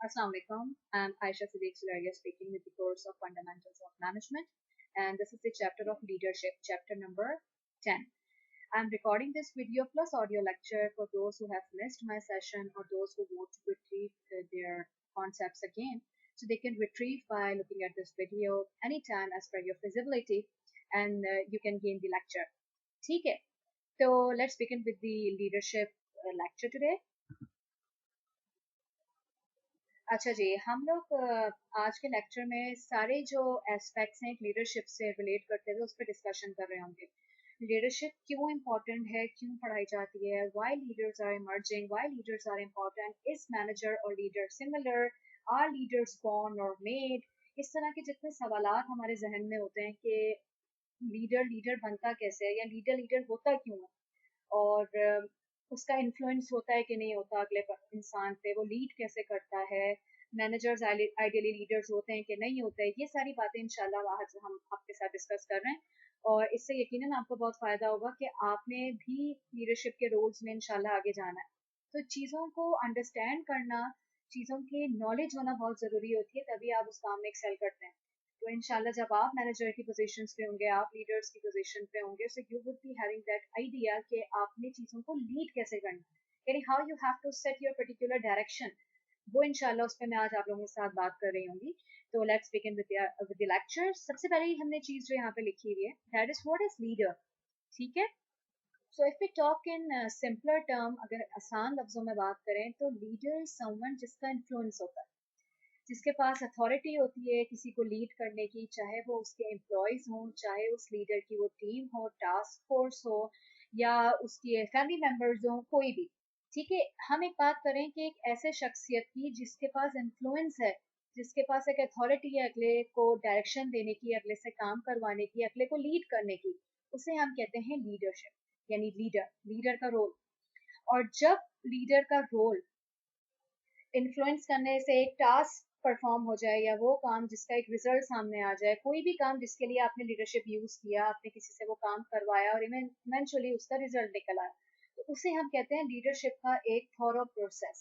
Assalamu alaikum. I'm Aisha Siddiq Sularia speaking with the course of Fundamentals of Management, and this is the chapter of leadership, chapter number 10. I'm recording this video plus audio lecture for those who have missed my session or those who want to retrieve their concepts again. So they can retrieve by looking at this video anytime as per your feasibility, and you can gain the lecture. Okay, so let's begin with the leadership lecture today. अच्छा जी, हम लोग आज के lecture में सारे जो aspects हैं leadership से रिलेट करते हुए उस पर डिस्कशन कर रहे होंगे। लीडरशिप क्यों इम्पोर्टेंट है, क्यों पढ़ाई जाती है, why leaders are emerging, why leaders are important, is manager और leader similar, are leaders born और मेड। इस तरह के जितने सवालात हमारे जहन में होते हैं कि लीडर लीडर बनता कैसे है या लीडर लीडर होता क्यों है, और उसका इन्फ्लुएंस होता है कि नहीं होता अगले इंसान पे, वो लीड कैसे करता है, मैनेजर्स आइडियली लीडर्स होते हैं कि नहीं होते हैं। ये सारी बातें इंशाल्लाह आज हम आपके साथ डिस्कस कर रहे हैं, और इससे यकीनन आपको बहुत फ़ायदा होगा कि आपने भी लीडरशिप के रोल्स में इंशाल्लाह आगे जाना है। तो चीज़ों को अंडरस्टैंड करना, चीज़ों की नॉलेज होना बहुत ज़रूरी होती है, तभी आप उस काम में एक्सेल करते हैं। तो इंशाल्लाह जब आप मैनेजर की पोजीशंस पे होंगे, आप लीडर्स की पोजीशन पे होंगे, so you would be having that idea कि आपने चीज़ों को लीड कैसे करना है, यानी how you have to set your particular direction. वो इंशाल्लाह उस पर मैं आज आप लोगों के साथ बात कर रही होंगी। तो let's begin with the lecture. सबसे पहले ही हमने चीज़ जो यहाँ पे लिखी हुई है, that is what is leader. ठीक है, so if we talk in simpler term, अगर आसान लफ्जों में बात करें तो लीडर समवन जिसका इन्फ्लुएंस होता है, जिसके पास अथॉरिटी होती है किसी को लीड करने की, चाहे वो उसके एम्प्लॉयज हों, चाहे उस लीडर की वो टीम हो, टास्क फोर्स हो, या उसके फैमिली मेंबर्स हों, कोई भी। ठीक है, हम एक बात करें कि एक ऐसे शख्सियत की जिसके पास इन्फ्लुएंस है, जिसके पास एक अथॉरिटी है अगले को डायरेक्शन देने की, अगले से काम करवाने की, अगले को लीड करने की, उसे हम कहते हैं लीडरशिप, यानी लीडर, लीडर का रोल। और जब लीडर का रोल इन्फ्लुएंस करने से एक टास्क परफॉर्म हो जाए, या वो काम जिसका एक रिजल्ट सामने आ जाए, कोई भी काम जिसके लिए आपने लीडरशिप यूज किया, आपने किसी से वो काम करवाया और इवेंचुअली उसका रिजल्ट निकल आया, तो उसे हम कहते हैं लीडरशिप का एक थॉरो प्रोसेस।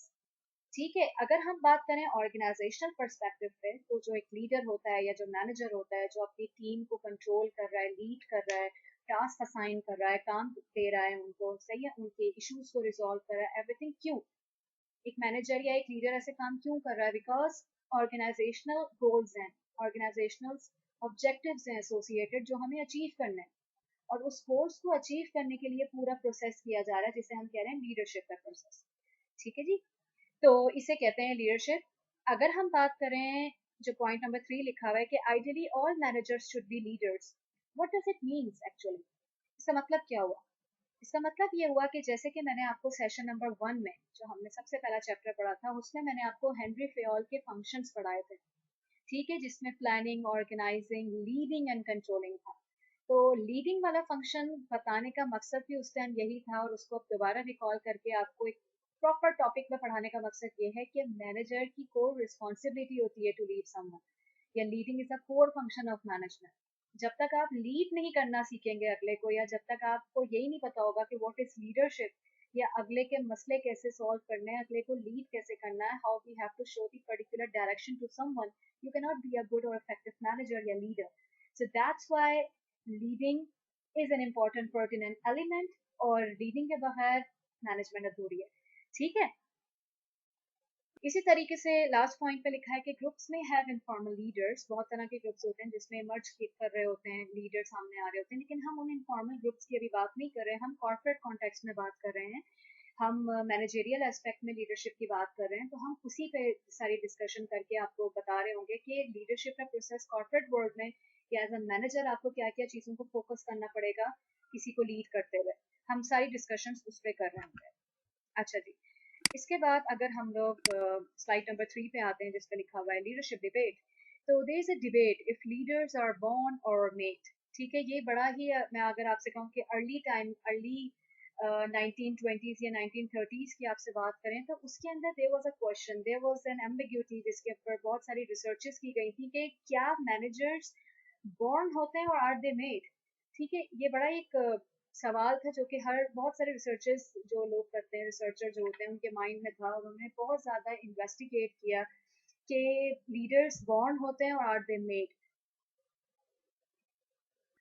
ठीक है, अगर हम बात करें ऑर्गेनाइजेशनल पर्सपेक्टिव पे, तो जो एक लीडर होता है या जो मैनेजर होता है, जो अपनी टीम को कंट्रोल कर रहा है, लीड कर रहा है, टास्क असाइन कर रहा है, काम दे रहा है उनको, सही है, उनके इश्यूज को रिजॉल्व कर रहा है, एवरीथिंग। क्यों एक मैनेजर या एक लीडर ऐसे काम क्यों कर रहा है? बिकॉज ऑर्गेनाइजेशनल गोल्स हैं, ऑर्गेनाइजेशनल ऑब्जेक्टिव्स हैं एसोसिएटेड, जो हमें अचीव करना है, और उस गोल्स को अचीव करने के लिए पूरा प्रोसेस किया जा रहा है, जिसे हम कह रहे हैं लीडरशिप का प्रोसेस। ठीक है जी, तो इसे कहते हैं लीडरशिप। अगर हम बात करें, जो पॉइंट नंबर 3 लिखा हुआ है कि ideally all managers should be leaders, what does it means actually? इसका मतलब क्या हुआ? इसका मतलब ये हुआ कि जैसे कि मैंने आपको सेशन नंबर 1 में, जो हमने सबसे पहला चैप्टर पढ़ा था, उसमें मैंने आपको हेनरी फेयोल के फंक्शंस पढ़ाए थे। ठीक है, जिसमें planning, organizing, leading and controlling था। तो लीडिंग वाला फंक्शन बताने का मकसद भी उस टाइम यही था, और उसको अब दोबारा रिकॉल करके आपको एक प्रॉपर टॉपिक में पढ़ाने का मकसद ये है कि मैनेजर की कोर रिस्पॉन्सिबिलिटी होती है टू लीड समवन, या leading is a core function of management. जब तक आप लीड नहीं करना सीखेंगे अगले को, या जब तक आपको यही नहीं पता होगा कि व्हाट इज लीडरशिप, या अगले के मसले कैसे सॉल्व करने हैं, अगले को लीड कैसे करना है, how we have to show the particular direction to someone, you cannot be a good or effective manager or leader. So that's why leading is an important pertinent element, और leading के बगैर management अधूरी है। ठीक है, इसी तरीके से लास्ट पॉइंट पे लिखा है कि ग्रुप्स में हैव इनफॉर्मल लीडर्स। बहुत तरह के ग्रुप्स होते हैं जिसमें मर्ज कर रहे होते हैं, लीडर सामने आ रहे होते हैं, लेकिन हम उन इनफॉर्मल ग्रुप्स की अभी बात नहीं कर रहे हैं, हम कॉर्पोरेट कॉन्टेक्स्ट में बात कर रहे हैं, हम मैनेजरियल एस्पेक्ट में लीडरशिप की बात कर रहे हैं। तो हम उसी पे सारी डिस्कशन करके आपको बता रहे होंगे कि लीडरशिप का प्रोसेस कॉर्पोरेट वर्ल्ड में, या एज अ मैनेजर आपको क्या क्या चीज़ों को फोकस करना पड़ेगा किसी को लीड करते हुए, हम सारी डिस्कशन उस पर कर रहे होंगे। अच्छा जी, इसके बाद अगर हम लोग स्लाइड नंबर 3 पे आते हैं, जिस पे लिखा हुआ है लीडरशिप डिबेट। तो there is a debate if leaders are born और मेड। ठीक है, ये बड़ा ही मैं अगर आपसे कहूँ कि अर्ली 1920s या 1930s की आपसे बात करें, तो उसके अंदर there was a question, there was an ambiguity, जिसके ऊपर बहुत सारी रिसर्चेस की गई थी कि क्या मैनेजर्स बोर्न होते हैं और आर दे मेड। ठीक है, ये बड़ा एक सवाल था जो कि हर बहुत सारे रिसर्चर्स जो लोग करते हैं, रिसर्चर जो होते हैं, उनके माइंड में था, और उन्होंने बहुत ज़्यादा इन्वेस्टिगेट किया कि लीडर्स बॉर्न होते हैं और आर दे मेड।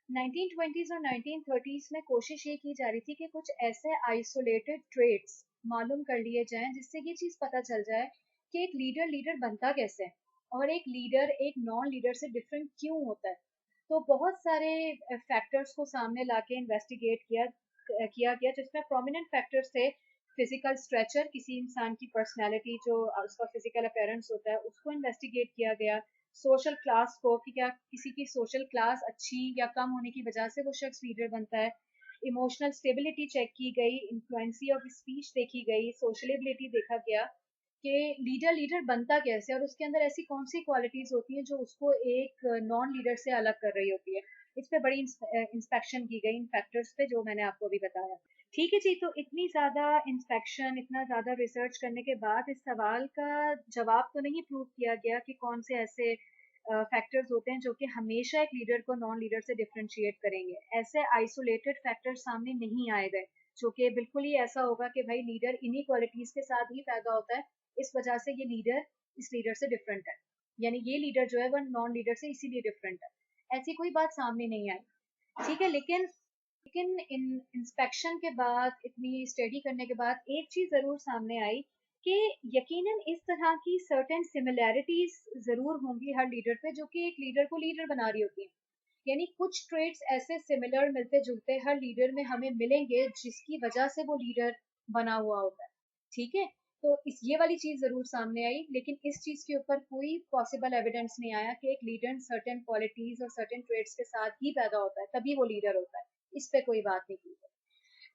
1920s और 1930s में कोशिश ये की जा रही थी कि कुछ ऐसे आइसोलेटेड ट्रेड्स मालूम कर लिए जाएं जिससे ये चीज पता चल जाए कि एक लीडर लीडर बनता कैसे है और एक लीडर एक नॉन लीडर से डिफरेंट क्यों होता है। तो बहुत सारे फैक्टर्स को सामने लाके इन्वेस्टिगेट किया गया जिसमें प्रोमिनेंट फैक्टर्स थे फिजिकल स्ट्रेचर, किसी इंसान की पर्सनैलिटी जो उसका फिजिकल अपेयरेंस होता है उसको इन्वेस्टिगेट किया गया। सोशल क्लास को कि क्या किसी की सोशल क्लास अच्छी या कम होने की वजह से वो शख्स लीडर बनता है। इमोशनल स्टेबिलिटी चेक की गई, इन्फ्लुएंसी ऑफ स्पीच देखी गई, सोशल एबिलिटी देखा गया कि लीडर लीडर बनता कैसे और उसके अंदर ऐसी कौन सी क्वालिटीज होती हैं जो उसको एक नॉन लीडर से अलग कर रही होती है। इस पे बड़ी इंस्पेक्शन की गई इन फैक्टर्स पे जो मैंने आपको अभी बताया। ठीक है जी, तो इतनी ज़्यादा इंस्पेक्शन, इतना ज़्यादा रिसर्च करने के बाद इस सवाल का जवाब तो नहीं प्रूव किया गया कि कौन से ऐसे फैक्टर्स होते हैं जो कि हमेशा एक लीडर को नॉन लीडर से डिफरेंशिएट करेंगे। ऐसे आइसोलेटेड फैक्टर्स सामने नहीं आए गए जो कि बिल्कुल ही ऐसा होगा कि भाई लीडर इन्हीं क्वालिटीज के साथ ही पैदा होता है, इस वजह से ये लीडर इस लीडर से डिफरेंट है, यानी ये लीडर जो है वह नॉन लीडर से इसीलिए डिफरेंट है। ऐसी कोई बात सामने नहीं आई। ठीक है, लेकिन इन इंस्पेक्शन के बाद, इतनी स्टडी करने के बाद एक चीज जरूर सामने आई कि यकीनन इस तरह की सर्टेन सिमिलैरिटीज जरूर होंगी हर लीडर पे जो कि एक लीडर को लीडर बना रही होती है। यानी कुछ ट्रेड्स ऐसे सिमिलर मिलते जुलते हर लीडर में हमें मिलेंगे जिसकी वजह से वो लीडर बना हुआ होता है। ठीक है, तो इस ये वाली चीज जरूर सामने आई, लेकिन इस चीज के ऊपर कोई पॉसिबल एविडेंस नहीं आया कि एक लीडर सर्टेन क्वालिटीज और सर्टेन ट्रेड्स के साथ ही पैदा होता है तभी वो लीडर होता है। इस पे कोई बात नहीं की है।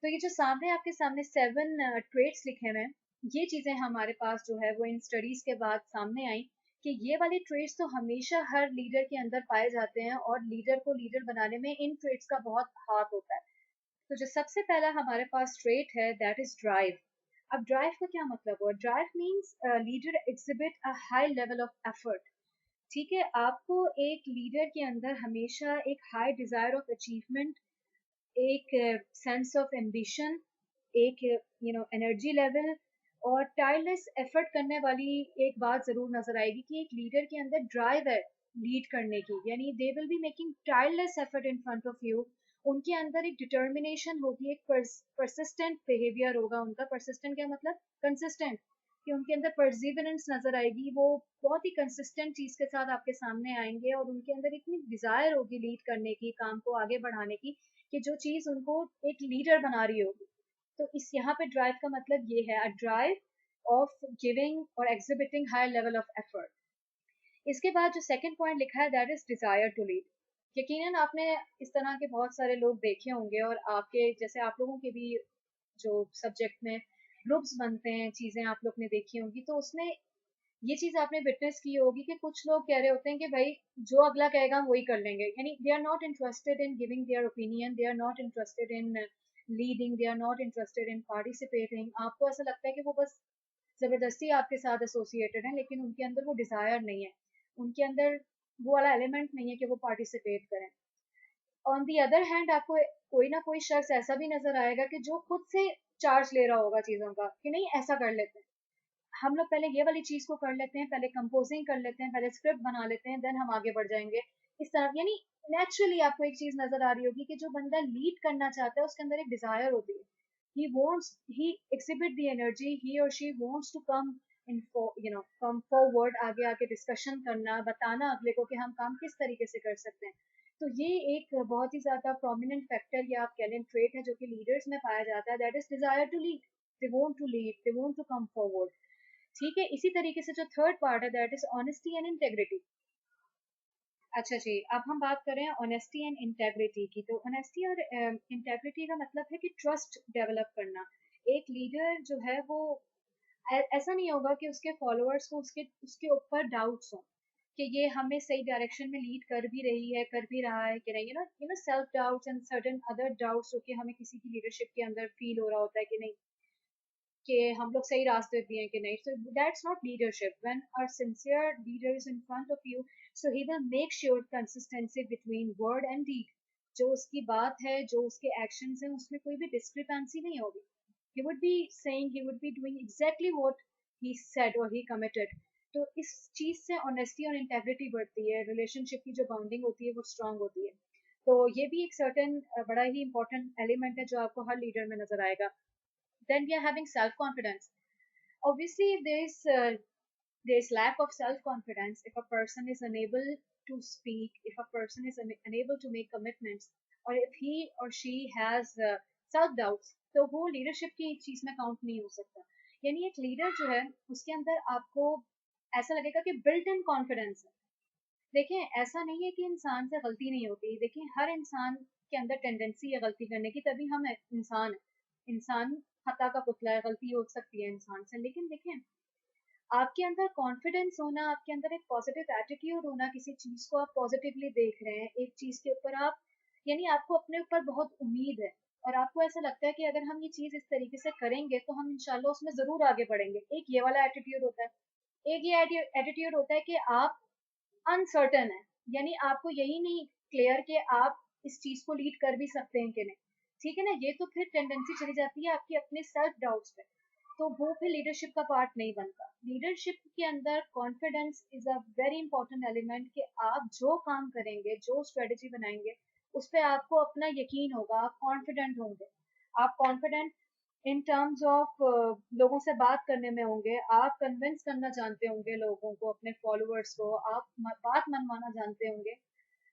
तो ये जो सामने आपके सामने 7 ट्रेड्स लिखे हुए हैं, ये चीजें हमारे पास जो है वो इन स्टडीज के बाद सामने आई कि ये वाले ट्रेड्स तो हमेशा हर लीडर के अंदर पाए जाते हैं और लीडर को लीडर बनाने में इन ट्रेड्स का बहुत हाथ होता है। तो जो सबसे पहला हमारे पास ट्रेट है दैट इज ड्राइव। अब ड्राइव का क्या मतलब हुआ? Drive means leader exhibit a high level of effort. ठीक है, आपको एक लीडर के अंदर हमेशा एक हाई डिजायर ऑफ अचीवमेंट, एक सेंस ऑफ एम्बिशन, एक एनर्जी लेवल और टायरलेस एफर्ट करने वाली एक बात जरूर नजर आएगी कि एक लीडर के अंदर ड्राइव है लीड करने की, यानी they will be making tireless effort in front of you. उनके अंदर एक डिटर्मिनेशन होगी, एक परसिस्टेंट बिहेवियर होगा उनका। परसिस्टेंट क्या मतलब? कंसिस्टेंट, कि उनके अंदर परसिवरेंस नजर आएगी। वो बहुत ही कंसिस्टेंट चीज के साथ आपके सामने आएंगे और उनके अंदर इतनी डिजायर होगी लीड करने की, काम को आगे बढ़ाने की, कि जो चीज उनको एक लीडर बना रही होगी। तो इस यहाँ पे ड्राइव का मतलब ये है, अ ड्राइव ऑफ गिविंग और exhibiting high level of effort. इसके बाद जो सेकंड पॉइंट लिखा है that is desire to lead. यकीनन आपने इस तरह के बहुत सारे लोग देखे होंगे और आपके जैसे आप लोगों के भी जो सब्जेक्ट में ग्रुप्स बनते हैं, चीजें आप लोग ने देखी होंगी, तो उसमें ये चीज आपने विटनेस की होगी कि कुछ लोग कह रहे होते हैं कि भाई जो अगला कहेगा हम वही कर लेंगे, यानी they are not interested in giving their opinion, they are not interested in leading, they are not interested in participating. आपको ऐसा लगता है कि वो बस जबरदस्ती आपके साथ एसोसिएटेड है, लेकिन उनके अंदर वो डिजायर नहीं है, उनके अंदर वो वाला एलिमेंट नहीं है कि वो पार्टिसिपेट करें। ऑन दी अदर हैंड आपको कोई ना कोई शख्स ऐसा भी नजर आएगा कि जो खुद से चार्ज ले रहा होगा चीजों का कि नहीं ऐसा कर लेते हैं, हम लोग पहले ये वाली चीज को कर लेते हैं, पहले कंपोजिंग कर लेते हैं, पहले स्क्रिप्ट बना लेते हैं, देन हम आगे बढ़ जाएंगे। इस तरह यानी नेचुरली आपको एक चीज नजर आ रही होगी कि जो बंदा लीड करना चाहता है उसके अंदर एक डिजायर होती है। ही wants he exhibit the energy, he or she wants to come in for come forward, आगे आके डिस्कशन करना, बताना अगले को कि हम काम किस तरीके से कर सकते हैं। तो ये एक बहुत ही ज्यादा प्रोमिनेंट फैक्टर या आप कह लें ट्रेट है जो कि लीडर्स में पाया जाता है, that is desire to lead. They want to lead, they want to come forward. ठीक है, इसी तरीके से जो थर्ड पार्ट है that is honesty and integrity. अच्छा जी, अब हम बात करें ऑनेस्टी एंड इंटेग्रिटी की। तो ऑनेस्टी और इंटेग्रिटी का मतलब है कि ट्रस्ट डेवलप करना। एक लीडर जो है वो ऐसा नहीं होगा कि उसके फॉलोअर्स को उसके उसके ऊपर डाउट्स हों कि ये हमें सही डायरेक्शन में लीड कर भी रही है, कर भी रहा है कि नहीं, self doubts and certain other doubts जो कि हमें किसी की लीडरशिप के अंदर फील हो रहा होता है कि नहीं, कि हम लोग सही रास्ते पे हैं कि नहीं। So that's not leadership. When a sincere leader is in front of you, so he will make sure consistency between word and deed. जो उसकी बात है, जो उसके एक्शंस हैं, उसमें कोई भी डिस्क्रिपेंसी नहीं होगी। He would be saying, he would be doing exactly what he said or he committed, तो इस चीज से ऑनेस्टी और इंटेग्रिटी बढ़ती है, रिलेशनशिप की जो बाउंडिंग होती है वो स्ट्रांग होती है। तो ये भी एक सर्टेन बड़ा ही इंपॉर्टेंट एलिमेंट है जो आपको हर लीडर में नजर आएगा. Then we are having self confidence. Obviously, if there is lack of self confidence, if a person is unable to speak, if a person is unable to make commitments, or if he or she has self doubts, तो वो leadership की चीज में count नहीं हो सकता. यानी एक लीडर जो है उसके अंदर आपको ऐसा लगेगा कि बिल्ट इन कॉन्फिडेंस है. देखें, ऐसा नहीं है कि इंसान से गलती नहीं होती. देखें, हर इंसान के अंदर टेंडेंसी है गलती करने की, तभी हम इंसान हैं. इंसान खता का पुतला है, गलती हो सकती है इंसान से. लेकिन देखें, आपके अंदर कॉन्फिडेंस होना, आपके अंदर एक पॉजिटिव एटीट्यूड होना, किसी चीज को आप पॉजिटिवली देख रहे हैं, एक चीज के ऊपर आप, यानी आपको अपने ऊपर बहुत उम्मीद है और आपको ऐसा लगता है कि अगर हम ये चीज इस तरीके से करेंगे तो हम इंशाल्लाह उसमें जरूर आगे बढ़ेंगे. एक ये वाला एटीट्यूड होता है. एक ये एटीट्यूड होता है कि आप अनसर्टन है, यानी आपको यही नहीं क्लियर कि आप इस चीज को लीड कर भी सकते हैं कि नहीं. ठीक है ना. ये तो फिर टेंडेंसी चली जाती है आपकी अपने सेल्फ डाउट्स पे, तो वो फिर लीडरशिप का पार्ट नहीं बनता. लीडरशिप के अंदर confidence is a very important element कि आप जो काम करेंगे, जो स्ट्रेटेजी बनाएंगे, उस पर आपको अपना यकीन होगा, आप कॉन्फिडेंट होंगे. आप कॉन्फिडेंट इन टर्म्स ऑफ लोगों से बात करने में होंगे, आप कन्विंस करना जानते होंगे लोगों को, अपने फॉलोअर्स को, आप बात मनवाना जानते होंगे.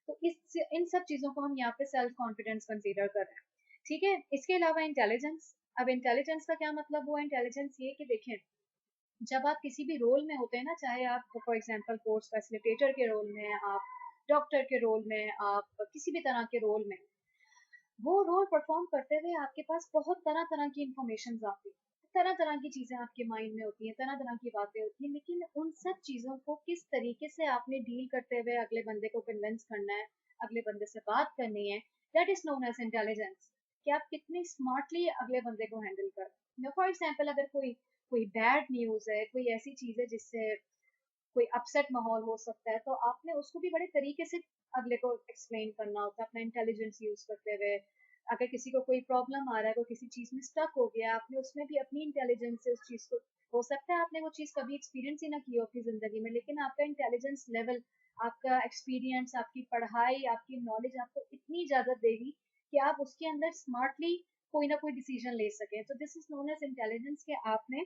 तो इस इन सब चीजों को हम यहाँ पे सेल्फ कॉन्फिडेंस कंसीडर कर रहे हैं. ठीक है. इसके अलावा इंटेलिजेंस. अब इंटेलिजेंस का क्या मतलब हुआ? इंटेलिजेंस ये कि देखें, जब आप किसी भी रोल में होते हैं ना, चाहे आप फॉर एग्जांपल कोर्स फैसिलिटेटर के रोल में, आप डॉक्टर के रोल में, आप किसी भी तरह के रोल में, वो रोल परफॉर्म करते हुए आपके पास बहुत तरह तरह की इंफॉर्मेशन आती है, तरह तरह की चीजें आपके माइंड में होती हैं, तरह तरह की बातें होती हैं. लेकिन उन सब चीजों को किस तरीके से आपने डील करते हुए अगले बंदे को कन्विंस करना है, अगले बंदे से बात करनी है, that is known as intelligence. कि आप कितनी स्मार्टली अगले बंदे को हैंडल कर रहे हैं. फॉर एग्जाम्पल, अगर कोई कोई बैड न्यूज है, कोई ऐसी चीज है जिससे कोई अपसेट माहौल हो सकता है, तो आपने उसको भी बड़े तरीके से अगले को एक्सप्लेन करना होता है, अपना इंटेलिजेंस यूज करते हुए. अगर किसी को कोई प्रॉब्लम आ रहा है, कोई किसी चीज में स्टक हो गया, आपने उसमें भी अपनी इंटेलिजेंस से उस चीज को, हो सकता है आपने वो चीज कभी एक्सपीरियंस ही ना की हो अपनी जिंदगी में, लेकिन आपका इंटेलिजेंस लेवल, आपका एक्सपीरियंस, आपकी पढ़ाई, आपकी नॉलेज आपको इतनी इजाजत देगी कि आप उसके अंदर स्मार्टली कोई ना कोई डिसीजन ले सकें. तो this is known as intelligence कि आपने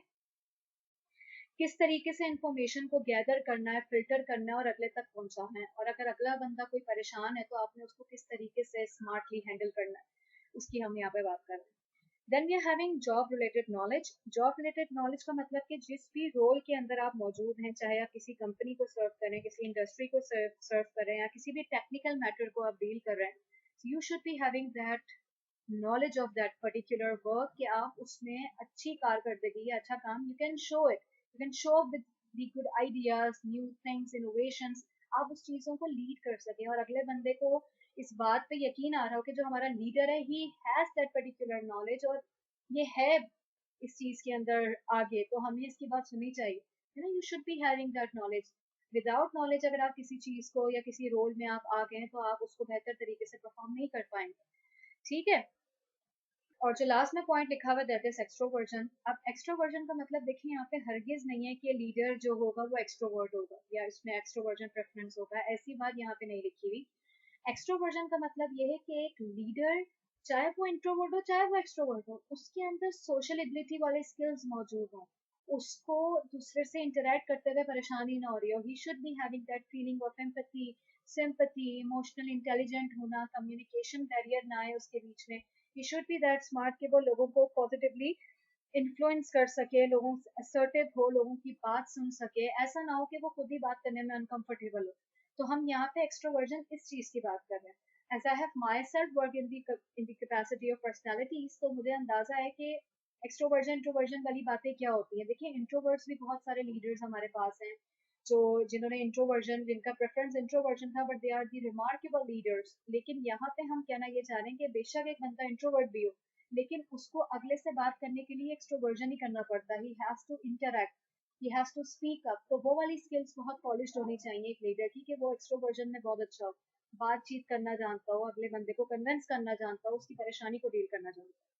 किस तरीके से इंफॉर्मेशन को गैदर करना है, फिल्टर करना है और अगले तक पहुंचाना है. और अगर अगला बंदा कोई परेशान है तो आपने उसको किस तरीके से स्मार्टली हैंडल करना है, उसकी हम यहाँ पे बात कर रहे हैं. Then we are having job related knowledge. Job related knowledge का मतलब कि जिस भी रोल के अंदर आप मौजूद हैं, चाहे आप किसी कंपनी को सर्व करें, किसी इंडस्ट्री को सर्व करें, या किसी भी टेक्निकल मैटर को आप डील कर रहे हैं, you should be having that knowledge of that particular work कि आप उसमें अच्छी कारकर्दगी या अच्छा काम, you can show it, you can show up with the good ideas, new things, innovations. आप उस चीजों को लीड कर सकें और अगले बंदे को इस बात पे यकीन आ रहा हो कि जो हमारा लीडर है, he has that particular knowledge और ये है इस चीज के अंदर आगे, तो हमें इसकी बात सुननी चाहिए. You know, you should be having that knowledge. Without knowledge अगर आप किसी चीज को या किसी रोल में आप आ गए हैं तो आप उसको बेहतर तरीके से परफॉर्म नहीं कर पाएंगे. ठीक है. और जो लास्ट में पॉइंट लिखा हुआ दैट इज एक्सट्रोवर्जन. अब एक्सट्रोवर्जन का मतलब देखिए यहाँ पे हरगिज नहीं है कि लीडर जो होगा वो एक्सट्रोवर्ट होगा या इसमें एक्सट्रोवर्जन प्रेफरेंस होगा, ऐसी बात यहाँ पे नहीं लिखी हुई. एक्सट्रोवर्जन का मतलब ये है कि एक लीडर, चाहे वो इंट्रोवर्ट हो चाहे वो एक्सट्रोवर्ट हो, उसके अंदर सोशल एबिलिटी वाले स्किल्स मौजूद हों, उसको दूसरे से इंटरेक्ट करते हुए परेशानी ना हो रही हो. He should be having that feeling of empathy, sympathy, emotional intelligent होना, कम्युनिकेशन बैरियर ना आए उसके बीच में. He should be that smart कि वो लोगों को पॉजिटिवली इन्फ्लुएंस कर सके, लोगों से असर्टिव हो, लोगों की बात सुन सके. ऐसा ना हो कि वो खुद ही बात करने में अनकंफर्टेबल हो. तो हम यहाँ पे एक्सट्रोवर्जन इस चीज की बात कर रहे हैं. As I have myself work in the capacity of personalities, तो मुझे अंदाजा है कि एक्सट्रोवर्जन इंट्रोवर्जन वाली बातें क्या होती हैं. देखिए, इंट्रोवर्ट्स भी बहुत सारे लीडर्स हमारे पास हैं जो जिन्होंने इंट्रोवर्जन, जिनका प्रेफरेंस इंट्रोवर्जन था, but they are the remarkable leaders. लेकिन यहाँ पे हम कहना ये चाह रहे हैं कि बेशक एक बंदा इंट्रोवर्ट भी हो, लेकिन उसको अगले से बात करने के लिए एक्सट्रोवर्जन ही करना पड़ता है. He has to interact, he has to speak up. तो वो वाली स्किल्स बहुत पॉलिश्ड होनी चाहिए एक लीडर की कि वो एक्सट्रोवर्जन में बहुत अच्छा हो, बातचीत करना जानता हो, अगले बंदे को कन्विंस करना जानता हो, उसकी परेशानी को डील करना जानता हो.